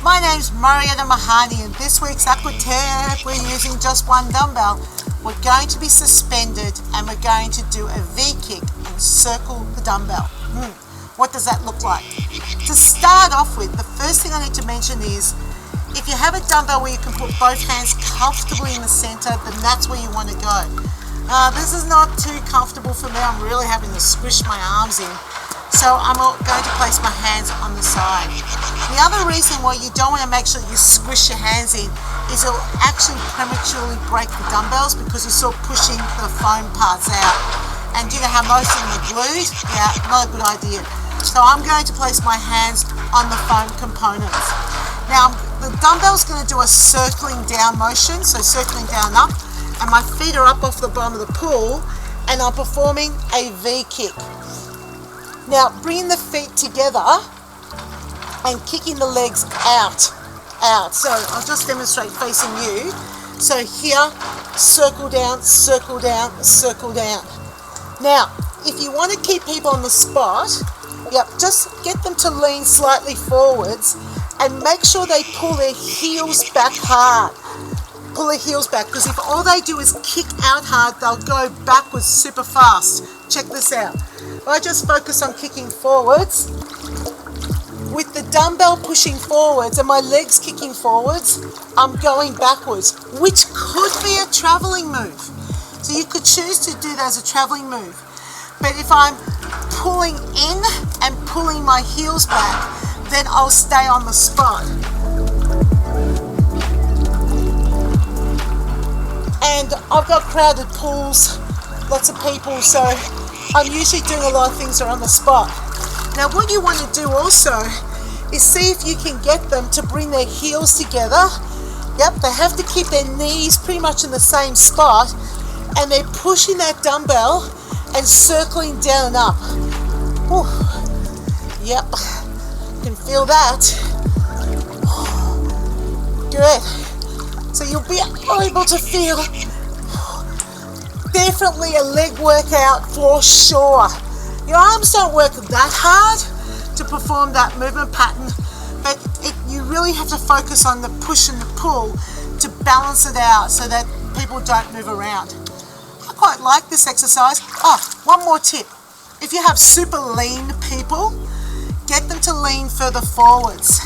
My name's Marietta Mahani, and this week's Aqua tip, we're using just one dumbbell. We're going to be suspended and we're going to do a V kick and circle the dumbbell. What does that look like? To start off with, the first thing I need to mention is if you have a dumbbell where you can put both hands comfortably in the center, then that's where you want to go. This is not too comfortable for me. I'm really having to squish my arms in. So I'm going to place my hands on the side. The other reason why you don't want to make sure you squish your hands in is it'll actually prematurely break the dumbbells because you're sort of pushing the foam parts out. And you know how most of them are glued? Yeah, not a good idea. So I'm going to place my hands on the foam components. Now the dumbbell's going to do a circling down motion, so circling down and up, and my feet are up off the bottom of the pool and I'm performing a V kick. Now bringing the feet together and kicking the legs out. So I'll just demonstrate facing you. So here, circle down, circle down, circle down. Now, if you want to keep people on the spot, just get them to lean slightly forwards and make sure they pull their heels back hard. Pull their heels back, because if all they do is kick out hard, they'll go backwards super fast. Check this out. If I just focus on kicking forwards, with the dumbbell pushing forwards and my legs kicking forwards, I'm going backwards, which could be a traveling move. So you could choose to do that as a traveling move. But if I'm pulling in and pulling my heels back, then I'll stay on the spot. And I've got crowded pools, lots of people, so I'm usually doing a lot of things that are on the spot. Now what you want to do also is see if you can get them to bring their heels together. They have to keep their knees pretty much in the same spot, and they're pushing that dumbbell and circling down and up. You can feel that. Good. So you'll be able to feel definitely a leg workout for sure. Your arms don't work that hard to perform that movement pattern, but you really have to focus on the push and the pull to balance it out so that people don't move around. I quite like this exercise. One more tip. If you have super lean people, get them to lean further forwards.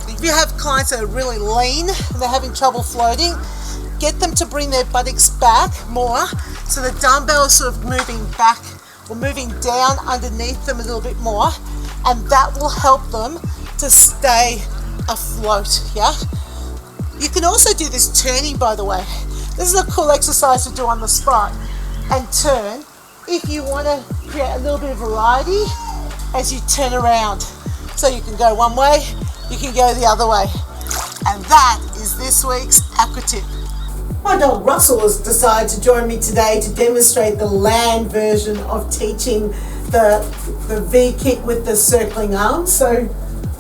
If you have clients that are really lean and they're having trouble floating, get them to bring their buttocks back more so the dumbbell is sort of moving back or moving down underneath them a little bit more, and that will help them to stay afloat. You can also do this turning, by the way. This is a cool exercise to do on the spot and turn if you want to create a little bit of variety as you turn around. So you can go one way, you can go the other way. And that is this week's Aqua tip. My dog Russell has decided to join me today to demonstrate the land version of teaching the V kick with the circling arms. So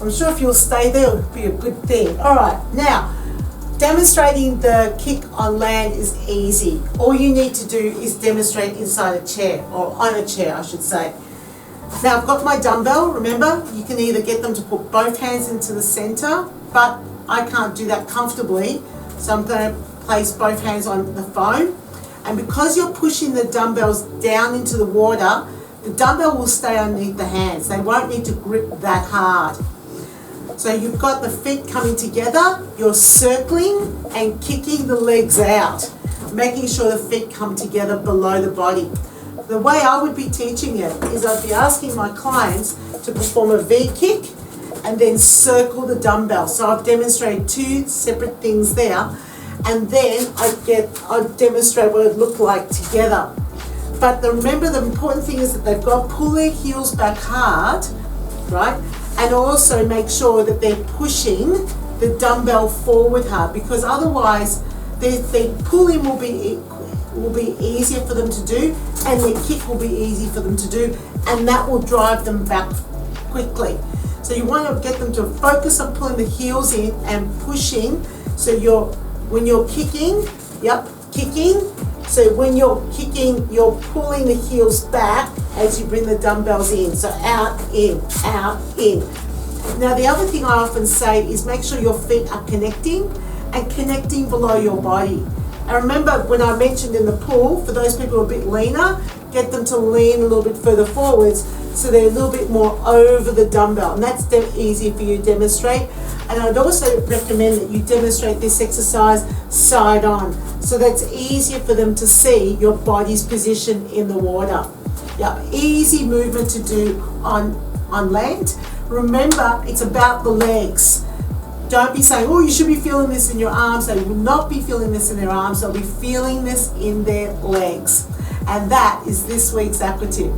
I'm sure if you'll stay there, it'll be a good thing. All right, now demonstrating the kick on land is easy. All you need to do is demonstrate inside a chair, or on a chair, I should say. Now I've got my dumbbell. Remember, you can either get them to put both hands into the center, but I can't do that comfortably. So I'm going to place both hands on the foam. And because you're pushing the dumbbells down into the water, the dumbbell will stay underneath the hands. They won't need to grip that hard. So you've got the feet coming together, you're circling and kicking the legs out, making sure the feet come together below the body. The way I would be teaching it is I'd be asking my clients to perform a V kick and then circle the dumbbell. So I've demonstrated two separate things there, and then I'd demonstrate what it looked like together. But remember, the important thing is that they've got to pull their heels back hard, right? And also make sure that they're pushing the dumbbell forward hard, because otherwise their pulling will be easier for them to do, and their kick will be easy for them to do, and that will drive them back quickly. So you want to get them to focus on pulling the heels in and pushing. So when you're kicking, kicking. So when you're kicking, you're pulling the heels back as you bring the dumbbells in. So out, in, Now the other thing I often say is make sure your feet are connecting and connecting below your body. And remember when I mentioned in the pool, for those people who are a bit leaner, get them to lean a little bit further forwards so they're a little bit more over the dumbbell, and that's easy for you to demonstrate. And I'd also recommend that you demonstrate this exercise side on, so that's easier for them to see your body's position in the water. Yeah, easy movement to do on land. Remember, it's about the legs. Don't be saying, oh, you should be feeling this in your arms. They will not be feeling this in their arms. They'll be feeling this in their legs. And that is this week's Aqua tip.